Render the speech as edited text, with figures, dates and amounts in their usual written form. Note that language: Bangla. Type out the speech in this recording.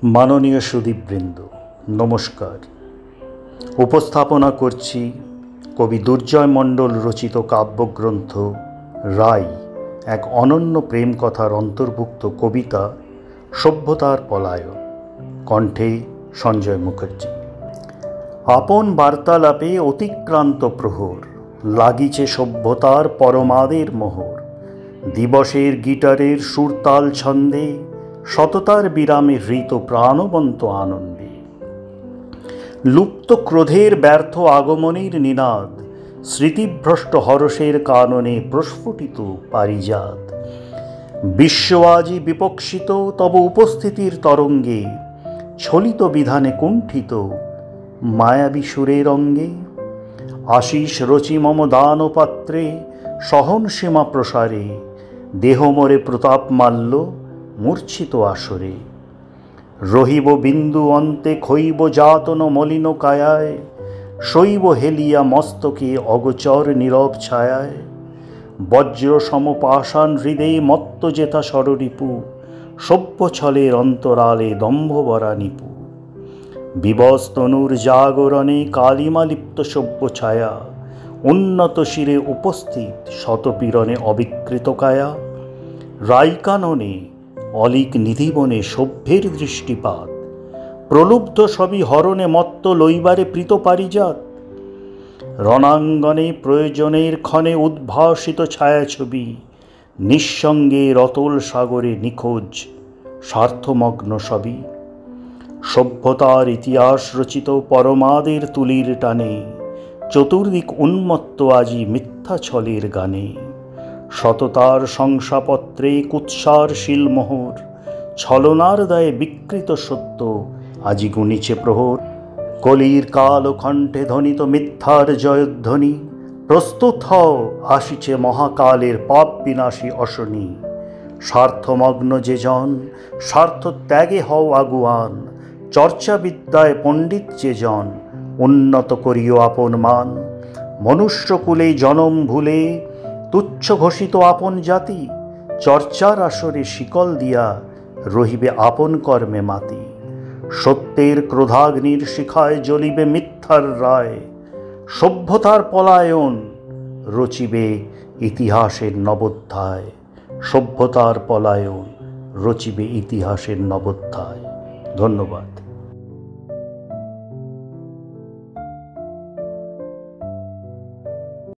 মাননীয় সুদীপবৃন্দ, নমস্কার। উপস্থাপনা করছি কবি দুর্জয় মণ্ডল রচিত কাব্যগ্রন্থ রাই, এক অনন্য প্রেম কথার অন্তর্ভুক্ত কবিতা সভ্যতার পলায়ন। কণ্ঠে সঞ্জয় মুখার্জি। আপন বার্তালাপে অতিক্রান্ত প্রহর, লাগিছে সভ্যতার পরমাদের মোহর। দিবসের গিটারের সুরতাল ছন্দে, সততার বিরামে হৃত প্রাণবন্ত আনন্দে। লুপ্ত ক্রোধের ব্যর্থ আগমনের নিনাদ, স্মৃতিভ্রষ্ট হরষের কাননে প্রস্ফুটিত পারিজাত। বিশ্ব আজি বিপক্ষিত তব উপস্থিতির তরঙ্গে, ছলিত বিধানে কুণ্ঠিত মায়াবী সুরের অঙ্গে। আশিস রচি মম দানপাত্রে, সহনসীমা প্রসারে, দেহ মোরে প্রতাপ মাল্য মূর্ছিত আসরে। রহিব বিন্দু অন্তে ক্ষৈব যাতন মলিন কায়ায়, শৈব হেলিয়া মস্তকে অগোচর নীরব ছায়ায়। বজ্র সমপাষাণ হৃদয়ে মত্ত জেতা ষড়রিপু, সভ্য ছলের অন্তরালে দম্ভবরা নিপু। বিবস তনুর জাগরণে কালিমালিপ্ত সভ্য ছায়া, উন্নত শিরে উপস্থিত শতপীড়নে অবিকৃত কায়া। রাইকাননে অলিক নিধিবনে সভ্যের দৃষ্টিপাত, প্রলুব্ধ সবই হরণে মত্ত লইবারে প্রীত পারিজাত। রণাঙ্গনে প্রয়োজনের ক্ষণে উদ্ভাসিত ছায়াছবি, নিঃসঙ্গে রতল সাগরে নিখোঁজ স্বার্থমগ্ন সবই। সভ্যতার ইতিহাস রচিত পরমাদের তুলির টানে, চতুর্দিক উন্মত্ত আজি মিথ্যা ছলের গানে। সততার শংসাপত্রে কুৎসার শিলমোহর, ছলনার দায়ে বিকৃত সত্য আজি গুনিছে প্রহর। কলির কাল কণ্ঠে ধ্বনিত মিথ্যার জয়ধ্বনি, প্রস্তুত হও আসিছে মহাকালের পাপ বিনাশী অশনি। স্বার্থমগ্ন যে জন স্বার্থ ত্যাগে হও আগুয়ান, চর্চা বিদ্যায় পণ্ডিত যে জন উন্নত করিও আপন মান। মনুষ্যকুলে জনম ভুলে তুচ্ছ ঘোষিত আপন জাতি, চর্চার আসরে শিকল দিয়া রহিবে আপন কর্মে মাতি। সত্যের ক্রোধাগ্নির শিখায় জ্বলিবে মিথ্যার রায়, সভ্যতার পলায়ন রচিবে ইতিহাসের নবোধ্যায়। সভ্যতার পলায়ন রচিবে ইতিহাসের নবোধ্যায়। ধন্যবাদ।